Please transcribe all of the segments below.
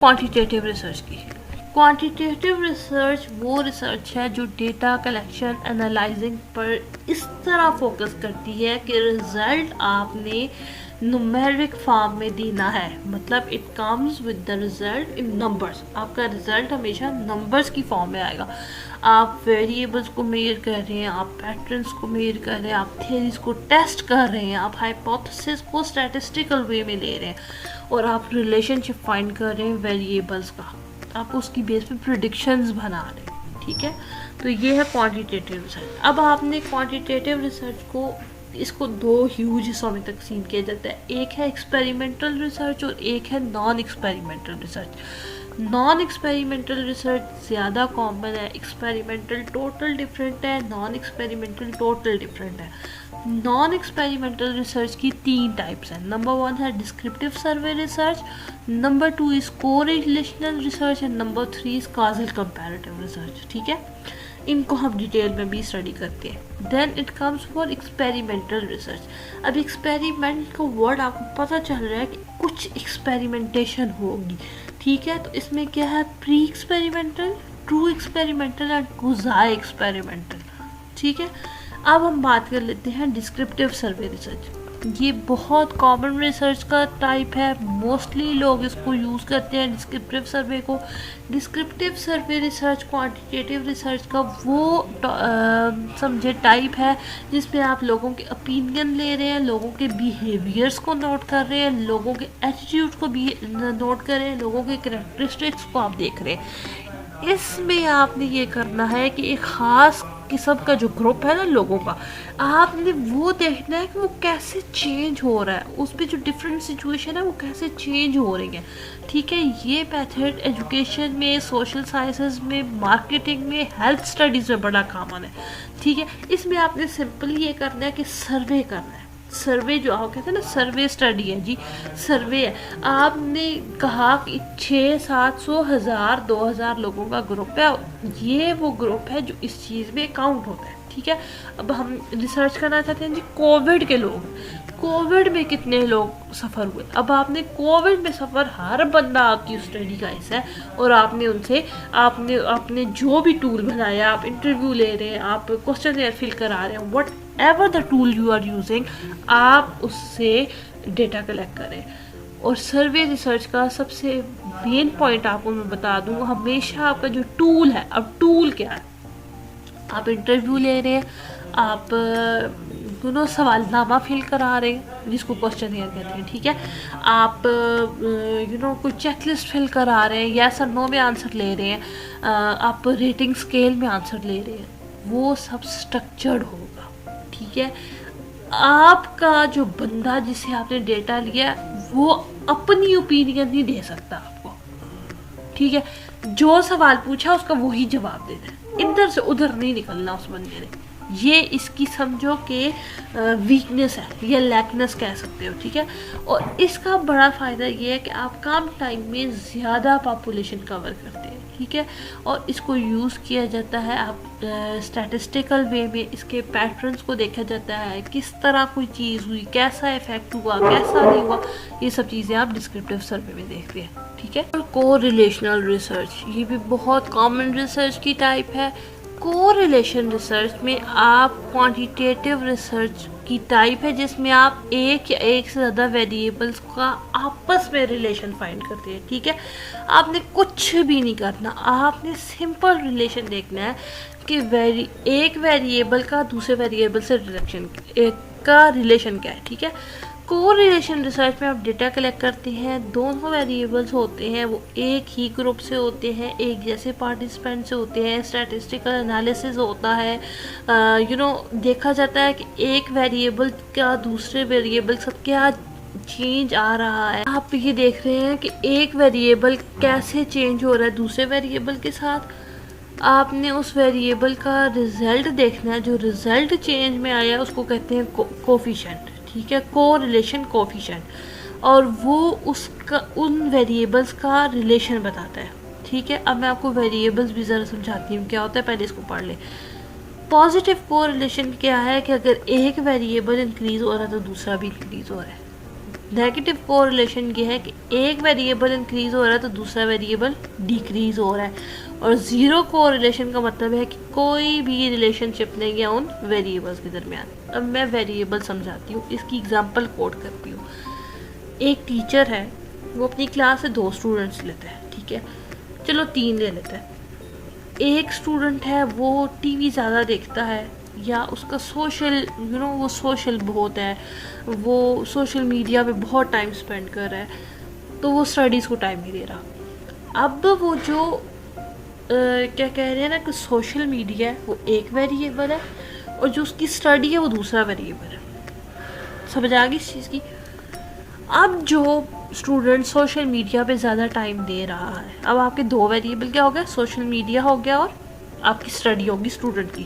Quantitative research की। Quantitative research वो research है जो डेटा कलेक्शन एनालाइजिंग पर इस तरह फोकस करती है कि रिजल्ट आपने न्यूमेरिक फॉर्म में देना है, मतलब it comes with the result in numbers. आपका रिजल्ट हमेशा नंबर्स की फॉर्म में आएगा। आप वेरिएबल्स को मेजर कर रहे हैं, आप पैटर्न्स को मेजर कर रहे हैं, आप थ्योरीज को टेस्ट कर रहे हैं, आप हाइपोथेसिस को स्टैटिस्टिकल वे में ले रहे हैं और आप रिलेशनशिप फाइंड कर रहे हैं वेरिएबल्स का, आप उसकी बेस पे प्रिडिक्शंस बना रहे हैं। ठीक है, तो ये है क्वांटिटेटिव रिसर्च। अब आपने क्वांटिटेटिव रिसर्च को इसको दो ह्यूज हिस्सों में तकसीम किया जाता है, एक है एक्सपेरिमेंटल रिसर्च और एक है non experimental research. Non experimental research ज़्यादा कॉमन है, एक्सपेरिमेंटल टोटल डिफरेंट है, नॉन एक्सपेरिमेंटल टोटल डिफरेंट है। नॉन एक्सपेरिमेंटल रिसर्च की 3 टाइप्स हैं। नंबर 1 है descriptive survey research, number 2 is correlational research and number 3 is causal comparative research. ठीक है, इनको हम डिटेल में भी स्टडी करते हैं। Then it comes for experimental research. अब एक्सपेरिमेंट का वर्ड आपको पता चल रहा है कि कुछ एक्सपेरिमेंटेशन होगी। ठीक है, तो इसमें क्या है, pre experimental, true experimental and quasi experimental. ठीक है, अब हम बात कर लेते हैं डिस्क्रिप्टिव सर्वे रिसर्च। ये बहुत कॉमन रिसर्च का टाइप है, मोस्टली लोग इसको यूज़ करते हैं डिस्क्रिप्टिव सर्वे को। डिस्क्रिप्टिव सर्वे रिसर्च क्वांटिटेटिव रिसर्च का वो समझे टाइप है जिसमें आप लोगों के ओपिनियन ले रहे हैं, लोगों के बिहेवियर्स को नोट कर रहे हैं, लोगों के एटीट्यूड को भी नोट कर रहे हैं, लोगों के कैरेक्टरिस्टिक्स को आप देख रहे हैं। इसमें आपने ये करना है कि एक ख़ास किस्म का जो ग्रुप है ना लोगों का, आपने वो देखना है कि वो कैसे चेंज हो रहा है, उस पर जो डिफरेंट सिचुएशन है वो कैसे चेंज हो रही है। ठीक है, ये मेथड एजुकेशन में, सोशल साइंसेस में, मार्केटिंग में, हेल्थ स्टडीज़ में बड़ा कॉमन है। ठीक है, इसमें आपने सिंपल ये करना है कि सर्वे करना है। सर्वे जो आप कहते हैं ना, सर्वे स्टडी है जी, सर्वे है। आपने कहा कि 600, 700, 1000, 2000 लोगों का ग्रुप है, ये वो ग्रुप है जो इस चीज़ में काउंट होता है। ठीक है, अब हम रिसर्च करना चाहते हैं जी कोविड के लोग, कोविड में कितने लोग सफ़र हुए। अब आपने कोविड में सफ़र, हर बंदा आपकी स्टडी का हिस्सा है और आपने उनसे आपने जो भी टूल बनाया, आप इंटरव्यू ले रहे हैं, आप क्वेश्चन फिल करा रहे हैं, whatever the tool you are using, आप उससे डेटा कलेक्ट करें। और सर्वे रिसर्च का सबसे मेन पॉइंट आपको मैं बता दूँ, हमेशा आपका जो टूल है, अब टूल क्या है, आप इंटरव्यू ले रहे हैं, आप सवालनामा फिल करा रहे हैं जिसको क्वेश्चन कहते हैं। ठीक है, आप कोई चेकलिस्ट फिल करा रहे हैं, यस और नो में आंसर ले रहे हैं, आप रेटिंग स्केल में आंसर ले रहे हैं, वो सब स्ट्रक्चर्ड होगा। ठीक है, आपका जो बंदा जिसे आपने डेटा लिया वो अपनी ओपिनियन नहीं दे सकता आपको। ठीक है, जो सवाल पूछा उसका वही जवाब देना है, इधर से उधर नहीं निकलना उस बंदे ने। ये इसकी समझो कि वीकनेस है या लैकनेस कह सकते हो। ठीक है, और इसका बड़ा फ़ायदा ये है कि आप कम टाइम में ज़्यादा पॉपुलेशन कवर करते हैं। ठीक है, और इसको यूज़ किया जाता है, आप स्टैटिस्टिकल वे में इसके पैटर्न्स को देखा जाता है, किस तरह कोई चीज़ हुई, कैसा इफेक्ट हुआ, कैसा नहीं हुआ, ये सब चीज़ें आप डिस्क्रिप्टिव सर्वे में देखते हैं। ठीक है, और कोरिलेशनल रिसर्च, ये भी बहुत कॉमन रिसर्च की टाइप है। कोरिलेशन रिसर्च में आप क्वांटिटेटिव रिसर्च की टाइप है जिसमें आप एक या एक से ज़्यादा वेरिएबल्स का आपस में रिलेशन फाइंड करते हैं। ठीक है, आपने कुछ भी नहीं करना, आपने सिंपल रिलेशन देखना है कि एक वेरिएबल का दूसरे वेरिएबल से रिलेशन क्या है। ठीक है, कोरिलेशन रिसर्च में आप डेटा कलेक्ट करते हैं, दोनों वेरिएबल्स होते हैं वो एक ही ग्रुप से होते हैं, एक जैसे पार्टिसिपेंट से होते हैं, स्टैटिस्टिकल एनालिसिस होता है, देखा जाता है कि एक वेरिएबल का दूसरे वेरिएबल के साथ क्या चेंज आ रहा है। आप ये देख रहे हैं कि एक वेरिएबल कैसे चेंज हो रहा है दूसरे वेरिएबल के साथ, आपने उस वेरिएबल का रिजल्ट देखना है, जो रिजल्ट चेंज में आया उसको कहते हैं कोफिशिएंट। ठीक है, कोरिलेशन कोफिशिएंट, और वो उसका उन वेरिएबल्स का रिलेशन बताता है। ठीक है, अब मैं आपको वेरिएबल्स भी ज़रा समझाती हूँ क्या होता है, पहले इसको पढ़ ले। पॉजिटिव कोरिलेशन क्या है कि अगर एक वेरिएबल इंक्रीज़ हो रहा है तो दूसरा भी इंक्रीज़ हो रहा है। नेगेटिव कोरिलेशन ये है कि एक वेरिएबल इंक्रीज हो रहा है तो दूसरा वेरिएबल डिक्रीज हो रहा है। और ज़ीरो कोरिलेशन का मतलब है कि कोई भी रिलेशनशिप नहीं है उन वेरिएबल्स के दरमियान। अब मैं वेरिएबल समझाती हूँ, इसकी एग्जांपल कोट करती हूँ। एक टीचर है, वो अपनी क्लास से 2 स्टूडेंट्स लेते हैं, ठीक है, चलो 3 ले लेते हैं। एक स्टूडेंट है वो टीवी ज़्यादा देखता है, या उसका सोशल वो सोशल बहुत है, वो सोशल मीडिया पे बहुत टाइम स्पेंड कर रहा है, तो वो स्टडीज़ को टाइम नहीं दे रहा। अब वो जो क्या कह रहे हैं ना कि सोशल मीडिया है वो एक वेरिएबल है, और जो उसकी स्टडी है वो दूसरा वेरिएबल है। समझ आ गई इस चीज़ की? अब जो स्टूडेंट सोशल मीडिया पे ज़्यादा टाइम दे रहा है, अब आपके 2 वेरिएबल क्या हो गया, सोशल मीडिया हो गया और आपकी स्टडी होगी स्टूडेंट की।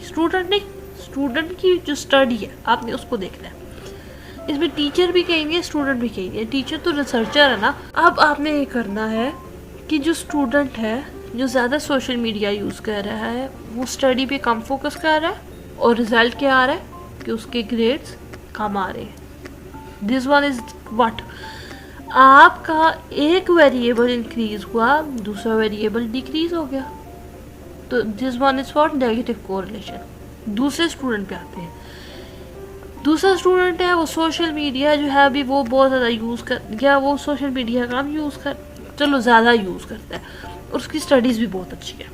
स्टूडेंट की जो स्टडी है आपने उसको देखना है। इसमें टीचर भी कहेंगे, स्टूडेंट भी कहेंगे। टीचर तो रिसर्चर है ना। अब आपने ये करना है कि जो स्टूडेंट है जो ज़्यादा सोशल मीडिया यूज़ कर रहा है वो स्टडी पे कम फोकस कर रहा है, और रिजल्ट क्या आ रहा है कि उसके ग्रेड्स कम आ रहे हैं। दिस वन इज व्हाट, आपका एक वेरिएबल इंक्रीज हुआ, दूसरा वेरिएबल डिक्रीज हो गया, तो this one is for negative correlation. दूसरे स्टूडेंट पे आते हैं। दूसरा स्टूडेंट है वो सोशल मीडिया जो है अभी वो बहुत ज़्यादा यूज़ कर, या वो सोशल मीडिया कम यूज़ कर, चलो ज़्यादा यूज़ करता है, और उसकी स्टडीज़ भी बहुत अच्छी है।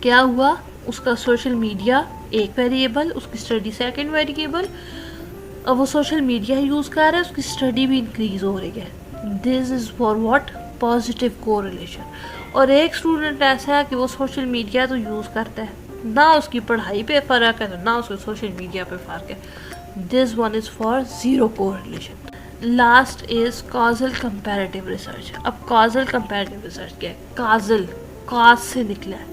क्या हुआ, उसका सोशल मीडिया एक वेरिएबल, उसकी स्टडी सेकंड वेरिएबल। अब वो सोशल मीडिया यूज़ कर रहा है, उसकी स्टडी भी इंक्रीज हो रही है। This is for what, positive correlation. और एक स्टूडेंट ऐसा है कि वो सोशल मीडिया तो यूज़ करता है, ना उसकी पढ़ाई पे फ़र्क है, तो ना उसके सोशल मीडिया पे फ़र्क है। This one is for zero correlation. Last is causal comparative research. अब कॉजल कंपैरेटिव रिसर्च क्या है? काज से निकला है,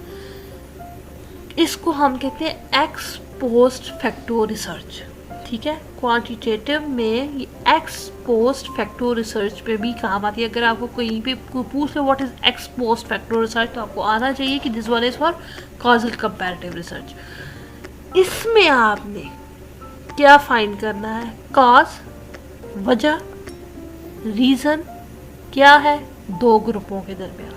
इसको हम कहते हैं एक्स पोस्ट फैक्टो रिसर्च, ठीक है। क्वांटिटेटिव में ये एक्स पोस्ट फैक्टो रिसर्च पे भी काम आती है। अगर आपको कहीं पे पूछ ले what is x post facto research, तो आपको आना चाहिए कि this one is for causal comparative research. इसमें आपने क्या फाइंड करना है? कॉज, वजह, रीज़न क्या है 2 ग्रुपों के दरमियान।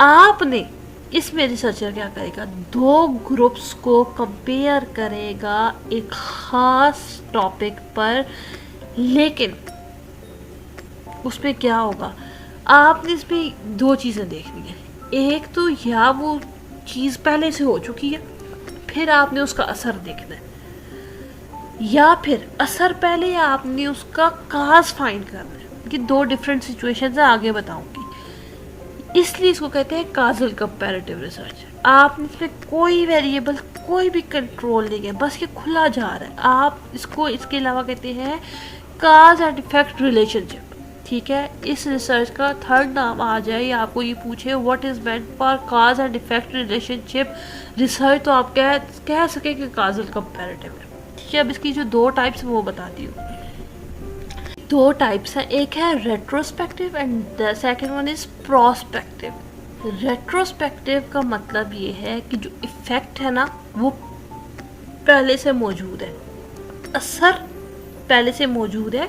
आपने इसमें रिसर्चर क्या करेगा, 2 ग्रुप्स को कंपेयर करेगा एक ख़ास टॉपिक पर, लेकिन उसमें क्या होगा, आपने इसमें 2 चीज़ें देखनी है। एक तो या वो चीज़ पहले से हो चुकी है, फिर आपने उसका असर देखना है, या फिर असर पहले आपने उसका काज फाइंड करना है। कि 2 डिफरेंट सिचुएशंस है, आगे बताऊंगी। इसलिए इसको कहते हैं काजल कंपैरेटिव रिसर्च। आपने इसमें कोई वेरिएबल, कोई भी कंट्रोल नहीं है, बस ये खुला जा रहा है। आप इसको इसके अलावा कहते हैं काज एंड इफेक्ट रिलेशनशिप, ठीक है। इस रिसर्च का 3rd नाम आ जाए या आपको ये पूछे what is meant for cause and effect relationship research, तो आप कह सके कि काजल कंपैरेटिव है, ठीक है। अब इसकी जो 2 टाइप्स वो बताती हूँ। 2 टाइप्स हैं, एक है retrospective and the second one is prospective. Retrospective का मतलब ये है कि जो इफेक्ट है ना वो पहले से मौजूद है, असर पहले से मौजूद है,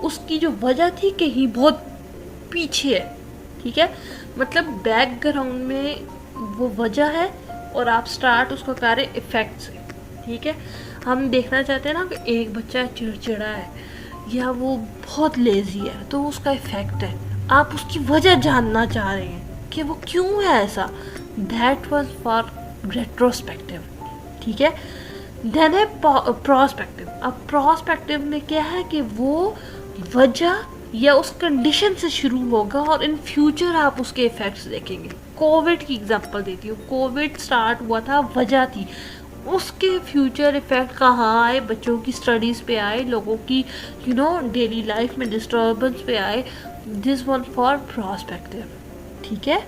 उसकी जो वजह थी कहीं बहुत पीछे है, ठीक है। मतलब बैकग्राउंड में वो वजह है और आप स्टार्ट उसको कर रहे इफेक्ट से, ठीक है। हम देखना चाहते हैं ना कि एक बच्चा चिड़चिड़ा है या वो बहुत लेजी है, तो उसका इफेक्ट है, आप उसकी वजह जानना चाह रहे हैं कि वो क्यों है ऐसा। दैट वाज फॉर रेट्रोस्पेक्टिव, ठीक है। देन है प्रोस्पेक्टिव। अब प्रोस्पेक्टिव में क्या है कि वो वजह या उस कंडीशन से शुरू होगा और इन फ्यूचर आप उसके इफेक्ट्स देखेंगे। कोविड की एग्जांपल देती हूँ। कोविड स्टार्ट हुआ था, वजह थी, उसके फ्यूचर इफेक्ट कहाँ आए, बच्चों की स्टडीज़ पे आए, लोगों की डेली लाइफ में डिस्टर्बेंस पे आए। दिस वन फॉर प्रोस्पेक्टिव, ठीक है।